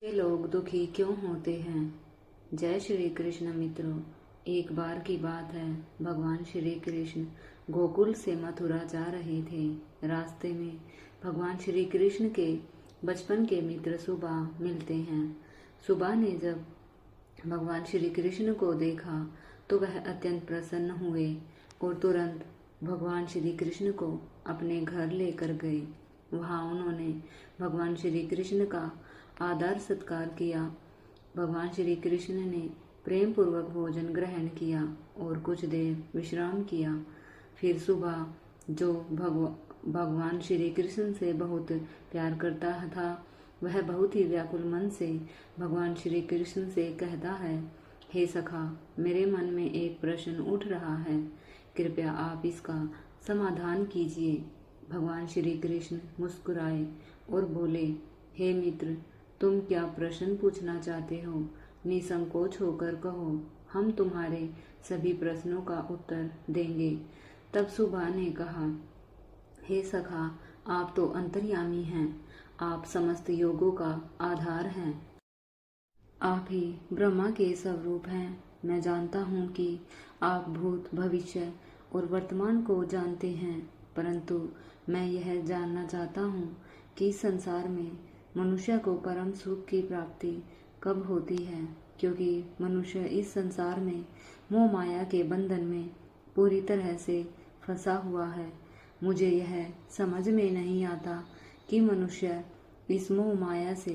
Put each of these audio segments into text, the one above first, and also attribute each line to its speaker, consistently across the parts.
Speaker 1: ये लोग दुखी क्यों होते हैं। जय श्री कृष्ण मित्रों। एक बार की बात है, भगवान श्री कृष्ण गोकुल से मथुरा जा रहे थे। रास्ते में भगवान श्री कृष्ण के बचपन के मित्र सुबा मिलते हैं। सुबा ने जब भगवान श्री कृष्ण को देखा तो वह अत्यंत प्रसन्न हुए और तुरंत भगवान श्री कृष्ण को अपने घर लेकर गए। वहां उन्होंने भगवान श्री कृष्ण का आदर सत्कार किया। भगवान श्री कृष्ण ने प्रेम पूर्वक भोजन ग्रहण किया और कुछ देर विश्राम किया। फिर सुबह जो भगवान श्री कृष्ण से बहुत प्यार करता था, वह बहुत ही व्याकुल मन से भगवान श्री कृष्ण से कहता है, हे सखा, मेरे मन में एक प्रश्न उठ रहा है, कृपया आप इसका समाधान कीजिए। भगवान श्री कृष्ण मुस्कुराए और बोले, हे मित्र, तुम क्या प्रश्न पूछना चाहते हो? निसंकोच होकर कहो, हम तुम्हारे सभी प्रश्नों का उत्तर देंगे। तब सुबा ने कहा, हे सखा, आप तो अंतर्यामी हैं, आप समस्त योगों का आधार हैं, आप ही ब्रह्मा के स्वरूप हैं। मैं जानता हूँ कि आप भूत, भविष्य और वर्तमान को जानते हैं, परंतु मैं यह जानना चाहता हूँ कि इस संसार में मनुष्य को परम सुख की प्राप्ति कब होती है, क्योंकि मनुष्य इस संसार में मोह माया के बंधन में पूरी तरह से फंसा हुआ है। मुझे यह समझ में नहीं आता कि मनुष्य इस मोह माया से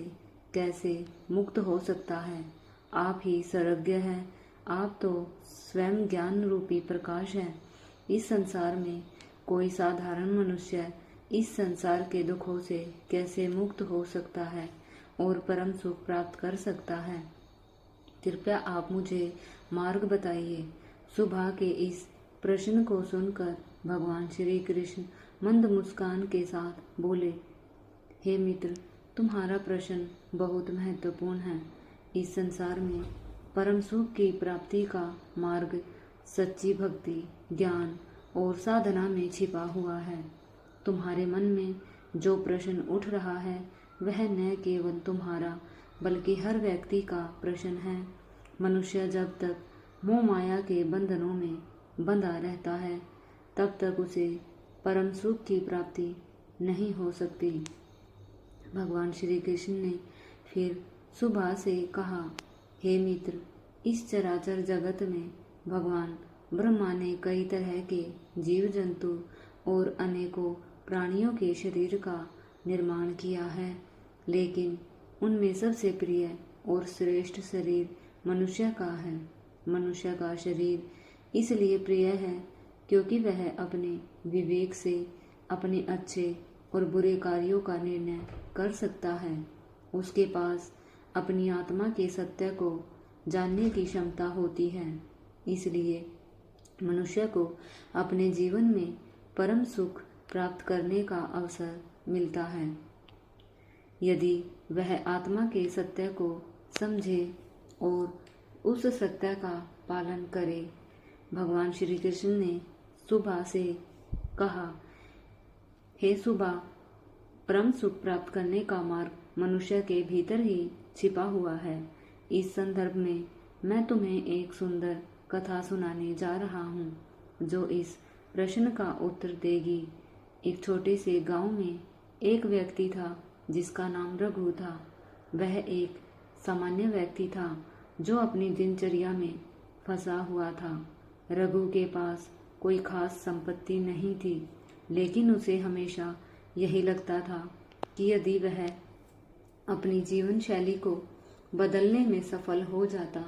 Speaker 1: कैसे मुक्त हो सकता है। आप ही सर्वज्ञ हैं, आप तो स्वयं ज्ञान रूपी प्रकाश हैं। इस संसार में कोई साधारण मनुष्य इस संसार के दुखों से कैसे मुक्त हो सकता है और परम सुख प्राप्त कर सकता है? कृपया आप मुझे मार्ग बताइए। सुबह के इस प्रश्न को सुनकर भगवान श्री कृष्ण मंद मुस्कान के साथ बोले, हे मित्र, तुम्हारा प्रश्न बहुत महत्वपूर्ण है। इस संसार में परम सुख की प्राप्ति का मार्ग सच्ची भक्ति, ज्ञान और साधना में छिपा हुआ है। तुम्हारे मन में जो प्रश्न उठ रहा है, वह न केवल तुम्हारा बल्कि हर व्यक्ति का प्रश्न है। मनुष्य जब तक मोह माया के बंधनों में बंधा रहता है, तब तक उसे परम सुख की प्राप्ति नहीं हो सकती। भगवान श्री कृष्ण ने फिर सुबह से कहा, हे मित्र, इस चराचर जगत में भगवान ब्रह्मा ने कई तरह के जीव जंतु और अनेकों प्राणियों के शरीर का निर्माण किया है, लेकिन उनमें सबसे प्रिय और श्रेष्ठ शरीर मनुष्य का है। मनुष्य का शरीर इसलिए प्रिय है क्योंकि वह अपने विवेक से अपने अच्छे और बुरे कार्यों का निर्णय कर सकता है। उसके पास अपनी आत्मा के सत्य को जानने की क्षमता होती है। इसलिए मनुष्य को अपने जीवन में परम सुख प्राप्त करने का अवसर मिलता है, यदि वह आत्मा के सत्य को समझे और उस सत्य का पालन करे। भगवान श्री कृष्ण ने सुबह से कहा, हे सुबह, परम सुख प्राप्त करने का मार्ग मनुष्य के भीतर ही छिपा हुआ है। इस संदर्भ में मैं तुम्हें एक सुंदर कथा सुनाने जा रहा हूँ, जो इस प्रश्न का उत्तर देगी। एक छोटे से गांव में एक व्यक्ति था जिसका नाम रघु था। वह एक सामान्य व्यक्ति था जो अपनी दिनचर्या में फंसा हुआ था। रघु के पास कोई खास संपत्ति नहीं थी, लेकिन उसे हमेशा यही लगता था कि यदि वह अपनी जीवन शैली को बदलने में सफल हो जाता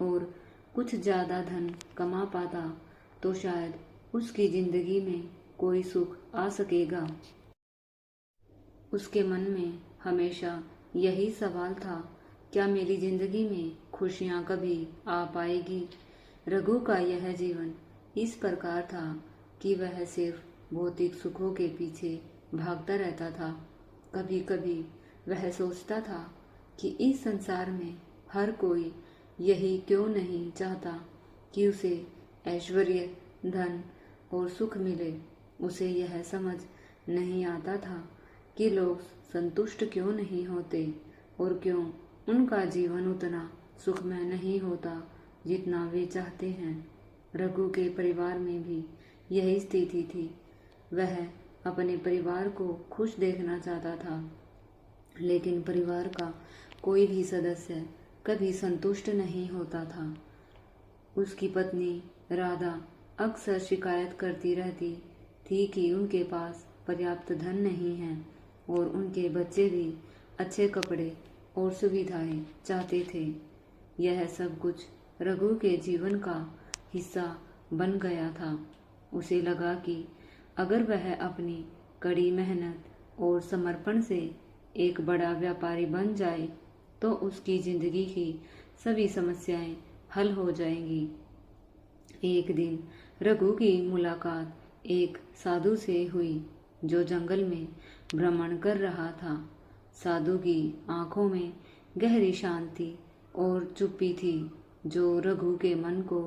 Speaker 1: और कुछ ज्यादा धन कमा पाता, तो शायद उसकी जिंदगी में कोई सुख आ सकेगा। उसके मन में हमेशा यही सवाल था, क्या मेरी जिंदगी में खुशियां कभी आ पाएगी? रघु का यह जीवन इस प्रकार था कि वह सिर्फ भौतिक सुखों के पीछे भागता रहता था। कभी कभी वह सोचता था कि इस संसार में हर कोई यही क्यों नहीं चाहता कि उसे ऐश्वर्य, धन और सुख मिले। उसे यह समझ नहीं आता था कि लोग संतुष्ट क्यों नहीं होते और क्यों उनका जीवन उतना सुखमय नहीं होता जितना वे चाहते हैं। रघु के परिवार में भी यही स्थिति थी। वह अपने परिवार को खुश देखना चाहता था, लेकिन परिवार का कोई भी सदस्य कभी संतुष्ट नहीं होता था। उसकी पत्नी राधा अक्सर शिकायत करती रहती थी कि उनके पास पर्याप्त धन नहीं है और उनके बच्चे भी अच्छे कपड़े और सुविधाएं चाहते थे। यह सब कुछ रघु के जीवन का हिस्सा बन गया था। उसे लगा कि अगर वह अपनी कड़ी मेहनत और समर्पण से एक बड़ा व्यापारी बन जाए तो उसकी जिंदगी की सभी समस्याएं हल हो जाएंगी। एक दिन रघु की मुलाकात एक साधु से हुई जो जंगल में भ्रमण कर रहा था। साधु की आंखों में गहरी शांति और चुप्पी थी जो रघु के मन को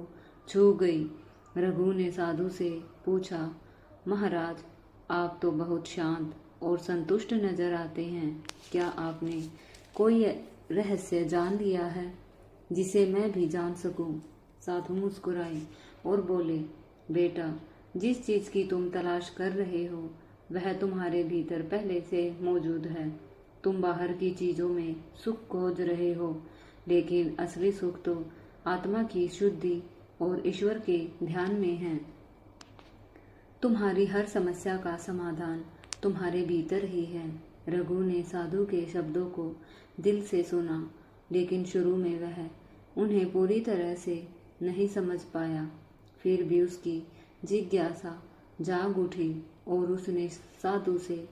Speaker 1: छू गई। रघु ने साधु से पूछा, महाराज, आप तो बहुत शांत और संतुष्ट नजर आते हैं। क्या आपने कोई रहस्य जान लिया है जिसे मैं भी जान सकूं? साधु मुस्कुराए और बोले, बेटा, जिस चीज की तुम तलाश कर रहे हो वह तुम्हारे भीतर पहले से मौजूद है। तुम बाहर की चीजों में सुख खोज रहे हो, लेकिन असली सुख तो आत्मा की शुद्धि और ईश्वर के ध्यान में है। तुम्हारी हर समस्या का समाधान तुम्हारे भीतर ही है। रघु ने साधु के शब्दों को दिल से सुना, लेकिन शुरू में वह उन्हें पूरी तरह से नहीं समझ पाया। फिर भी उसकी जिज्ञासा जाग उठी और उसने साधु से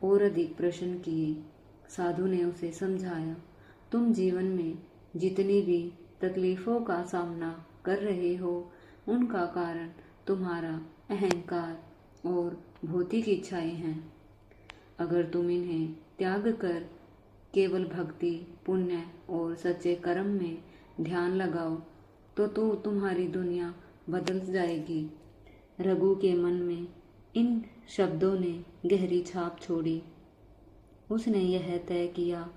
Speaker 1: और अधिक प्रश्न किए। साधु ने उसे समझाया, तुम जीवन में जितनी भी तकलीफों का सामना कर रहे हो उनका कारण तुम्हारा अहंकार और भौतिक इच्छाएं हैं। अगर तुम इन्हें त्याग कर केवल भक्ति, पुण्य और सच्चे कर्म में ध्यान लगाओ तो तुम्हारी दुनिया बदल जाएगी। रघु के मन में इन शब्दों ने गहरी छाप छोड़ी। उसने यह तय किया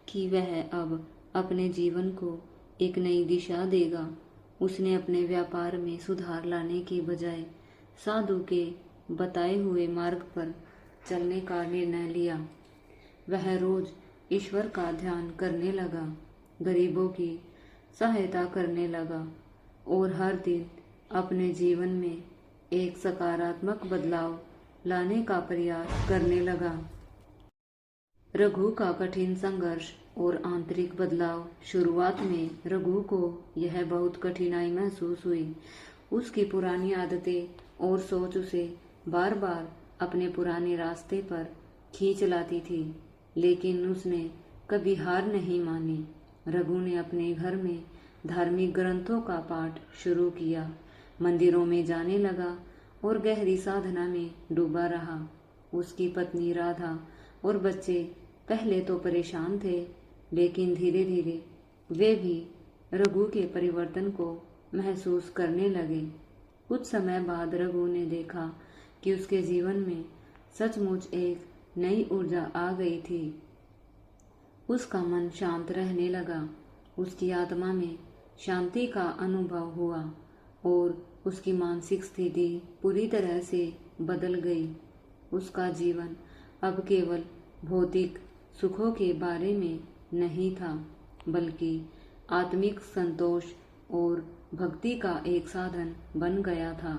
Speaker 1: कि वह अब अपने जीवन को एक नई दिशा देगा। उसने अपने व्यापार में सुधार लाने की बजाय साधु के बताए हुए मार्ग पर चलने का निर्णय लिया। वह रोज ईश्वर का ध्यान करने लगा, गरीबों की सहायता करने लगा और हर दिन अपने जीवन में एक सकारात्मक बदलाव लाने का प्रयास करने लगा। रघु का कठिन संघर्ष और आंतरिक बदलाव। शुरुआत में रघु को यह बहुत कठिनाई महसूस हुई। उसकी पुरानी आदतें और सोच उसे बार बार अपने पुराने रास्ते पर खींच लाती थी, लेकिन उसने कभी हार नहीं मानी। रघु ने अपने घर में धार्मिक ग्रंथों का पाठ शुरू किया, मंदिरों में जाने लगा और गहरी साधना में डूबा रहा। उसकी पत्नी राधा और बच्चे पहले तो परेशान थे, लेकिन धीरे धीरे वे भी रघु के परिवर्तन को महसूस करने लगे। कुछ समय बाद रघु ने देखा कि उसके जीवन में सचमुच एक नई ऊर्जा आ गई थी। उसका मन शांत रहने लगा, उसकी आत्मा में शांति का अनुभव हुआ और उसकी मानसिक स्थिति पूरी तरह से बदल गई। उसका जीवन अब केवल भौतिक सुखों के बारे में नहीं था, बल्कि आत्मिक संतोष और भक्ति का एक साधन बन गया था।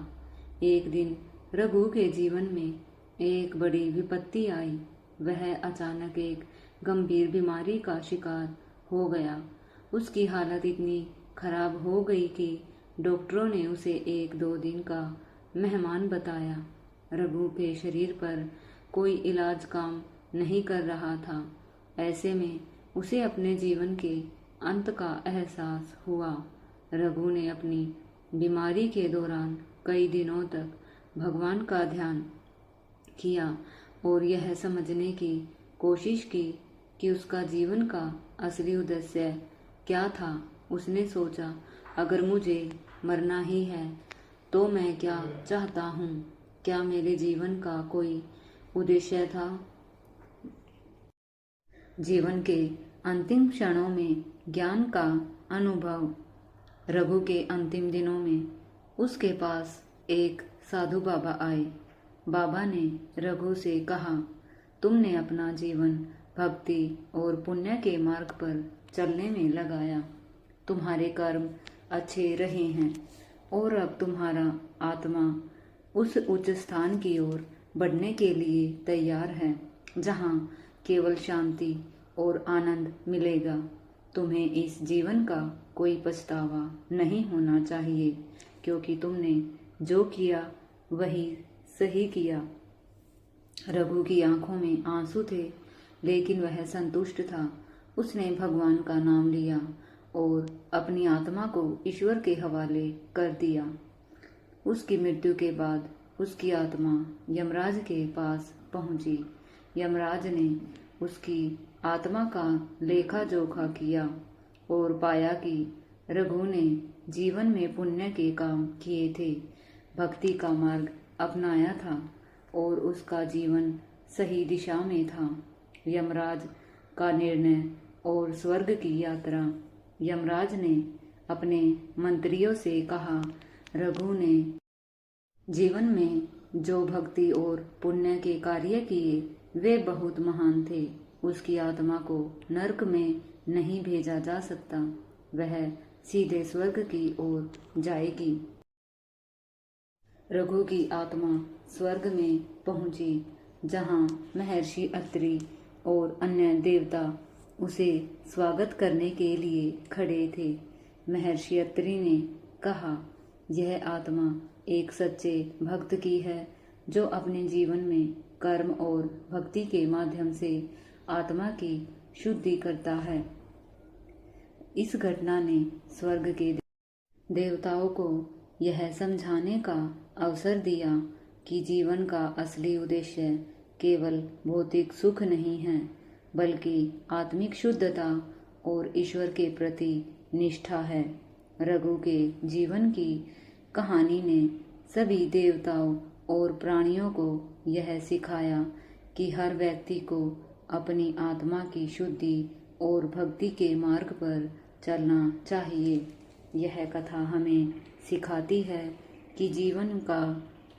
Speaker 1: एक दिन रघु के जीवन में एक बड़ी विपत्ति आई। वह अचानक एक गंभीर बीमारी का शिकार हो गया। उसकी हालत इतनी खराब हो गई कि डॉक्टरों ने उसे 1-2 दिन का मेहमान बताया। रघु के शरीर पर कोई इलाज काम नहीं कर रहा था। ऐसे में उसे अपने जीवन के अंत का एहसास हुआ। रघु ने अपनी बीमारी के दौरान कई दिनों तक भगवान का ध्यान किया और यह समझने की कोशिश की कि उसका जीवन का असली उद्देश्य क्या था। उसने सोचा, अगर मुझे मरना ही है तो मैं क्या चाहता हूँ? क्या मेरे जीवन का कोई उद्देश्य था? जीवन के अंतिम क्षणों में ज्ञान का अनुभव। रघु के अंतिम दिनों में उसके पास एक साधु बाबा आए। बाबा ने रघु से कहा, तुमने अपना जीवन भक्ति और पुण्य के मार्ग पर चलने में लगाया, तुम्हारे कर्म अच्छे रहे हैं और अब तुम्हारा आत्मा उस उच्च स्थान की ओर बढ़ने के लिए तैयार है जहाँ केवल शांति और आनंद मिलेगा। तुम्हें इस जीवन का कोई पछतावा नहीं होना चाहिए, क्योंकि तुमने जो किया वही सही किया। रघु की आंखों में आंसू थे, लेकिन वह संतुष्ट था। उसने भगवान का नाम लिया और अपनी आत्मा को ईश्वर के हवाले कर दिया। उसकी मृत्यु के बाद उसकी आत्मा यमराज के पास पहुंची। यमराज ने उसकी आत्मा का लेखा जोखा किया और पाया कि रघु ने जीवन में पुण्य के काम किए थे, भक्ति का मार्ग अपनाया था और उसका जीवन सही दिशा में था। यमराज का निर्णय और स्वर्ग की यात्रा। यमराज ने अपने मंत्रियों से कहा, रघु ने जीवन में जो भक्ति और पुण्य के कार्य किए वे बहुत महान थे। उसकी आत्मा को नरक में नहीं भेजा जा सकता, वह सीधे स्वर्ग की ओर जाएगी। रघु की आत्मा स्वर्ग में पहुंची, जहां महर्षि अत्रि और अन्य देवता उसे स्वागत करने के लिए खड़े थे। महर्षि अत्रि ने कहा, यह आत्मा एक सच्चे भक्त की है, जो अपने जीवन में कर्म और भक्ति के माध्यम से आत्मा की शुद्धि करता है। इस घटना ने स्वर्ग के देवताओं को यह समझाने का अवसर दिया कि जीवन का असली उद्देश्य केवल भौतिक सुख नहीं है, बल्कि आत्मिक शुद्धता और ईश्वर के प्रति निष्ठा है। रघु के जीवन की कहानी ने सभी देवताओं और प्राणियों को यह सिखाया कि हर व्यक्ति को अपनी आत्मा की शुद्धि और भक्ति के मार्ग पर चलना चाहिए। यह कथा हमें सिखाती है कि जीवन का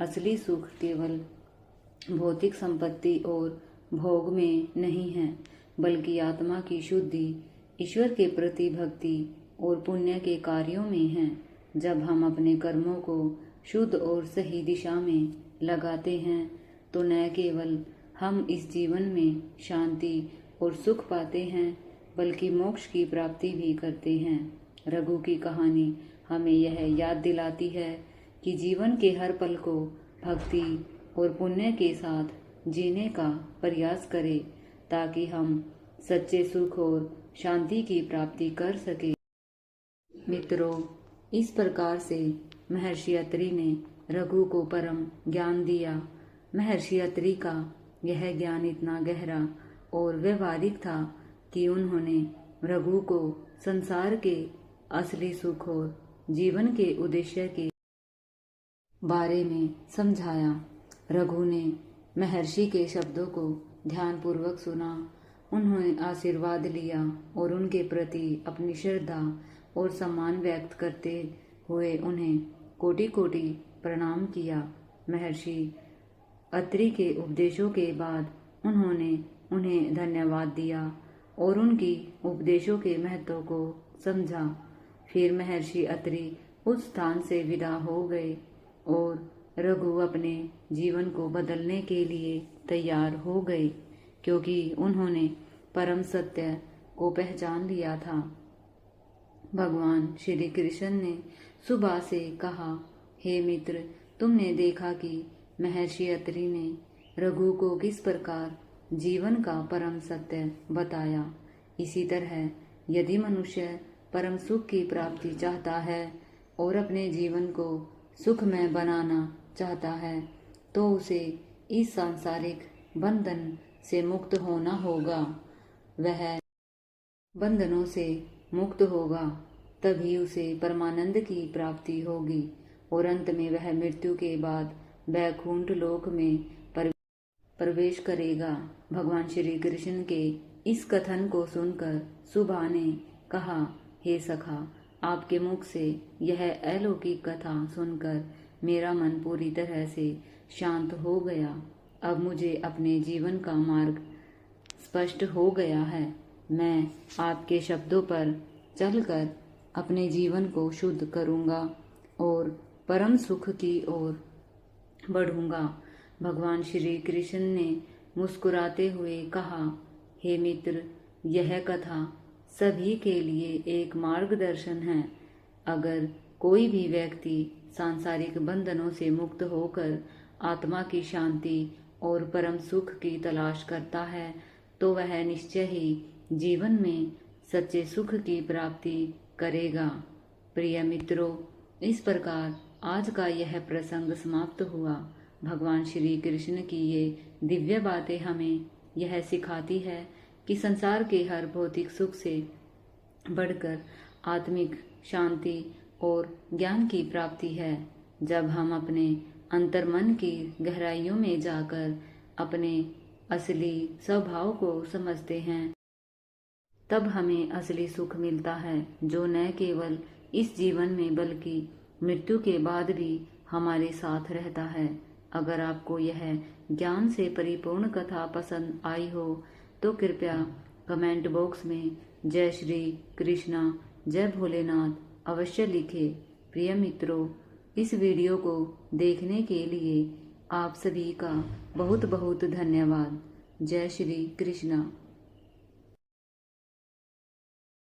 Speaker 1: असली सुख केवल भौतिक संपत्ति और भोग में नहीं है, बल्कि आत्मा की शुद्धि, ईश्वर के प्रति भक्ति और पुण्य के कार्यों में है। जब हम अपने कर्मों को शुद्ध और सही दिशा में लगाते हैं, तो न केवल हम इस जीवन में शांति और सुख पाते हैं, बल्कि मोक्ष की प्राप्ति भी करते हैं। रघु की कहानी हमें यह याद दिलाती है कि जीवन के हर पल को भक्ति और पुण्य के साथ जीने का प्रयास करें, ताकि हम सच्चे सुख और शांति की प्राप्ति कर सके। मित्रों, इस प्रकार से महर्षि अत्रि ने रघु को परम ज्ञान दिया। महर्षि अत्रि का यह ज्ञान इतना गहरा और व्यवहारिक था कि उन्होंने रघु को संसार के असली सुख और जीवन के उद्देश्य के बारे में समझाया। रघु ने महर्षि के शब्दों को ध्यानपूर्वक सुना, उन्होंने आशीर्वाद लिया और उनके प्रति अपनी श्रद्धा और सम्मान व्यक्त करते हुए उन्हें कोटि कोटि प्रणाम किया। महर्षि अत्रि के उपदेशों के बाद उन्होंने उन्हें धन्यवाद दिया और उनकी उपदेशों के महत्व को समझा। फिर महर्षि अत्रि उस स्थान से विदा हो गए और रघु अपने जीवन को बदलने के लिए तैयार हो गए, क्योंकि उन्होंने परम सत्य को पहचान लिया था। भगवान श्री कृष्ण ने सुबह से कहा, हे मित्र, तुमने देखा कि महर्षि अत्रि ने रघु को किस प्रकार जीवन का परम सत्य बताया। इसी तरह यदि मनुष्य परम सुख की प्राप्ति चाहता है और अपने जीवन को सुखमय बनाना चाहता है, तो उसे इस सांसारिक बंधन से मुक्त होना होगा। वह बंधनों से मुक्त होगा, तभी उसे परमानंद की प्राप्ति होगी और अंत में वह मृत्यु के बाद वैकुंठ लोक में प्रवेश करेगा। भगवान श्री कृष्ण के इस कथन को सुनकर सुबा ने कहा, हे सखा, आपके मुख से यह अलौकिक कथा सुनकर मेरा मन पूरी तरह से शांत हो गया। अब मुझे अपने जीवन का मार्ग स्पष्ट हो गया है। मैं आपके शब्दों पर चलकर अपने जीवन को शुद्ध करूंगा और परम सुख की ओर बढ़ूंगा। भगवान श्री कृष्ण ने मुस्कुराते हुए कहा, हे मित्र, यह कथा सभी के लिए एक मार्गदर्शन है। अगर कोई भी व्यक्ति सांसारिक बंधनों से मुक्त होकर आत्मा की शांति और परम सुख की तलाश करता है तो वह निश्चय ही जीवन में सच्चे सुख की प्राप्ति करेगा। प्रिय मित्रों, इस प्रकार आज का यह प्रसंग समाप्त हुआ। भगवान श्री कृष्ण की ये दिव्य बातें हमें यह सिखाती है कि संसार के हर भौतिक सुख से बढ़कर आत्मिक शांति और ज्ञान की प्राप्ति है। जब हम अपने अंतर्मन की गहराइयों में जाकर अपने असली स्वभाव को समझते हैं, तब हमें असली सुख मिलता है, जो न केवल इस जीवन में बल्कि मृत्यु के बाद भी हमारे साथ रहता है। अगर आपको यह ज्ञान से परिपूर्ण कथा पसंद आई हो तो कृपया कमेंट बॉक्स में जय श्री कृष्णा, जय भोलेनाथ अवश्य लिखें। प्रिय मित्रों, इस वीडियो को देखने के लिए आप सभी का बहुत बहुत धन्यवाद। जय श्री कृष्णा।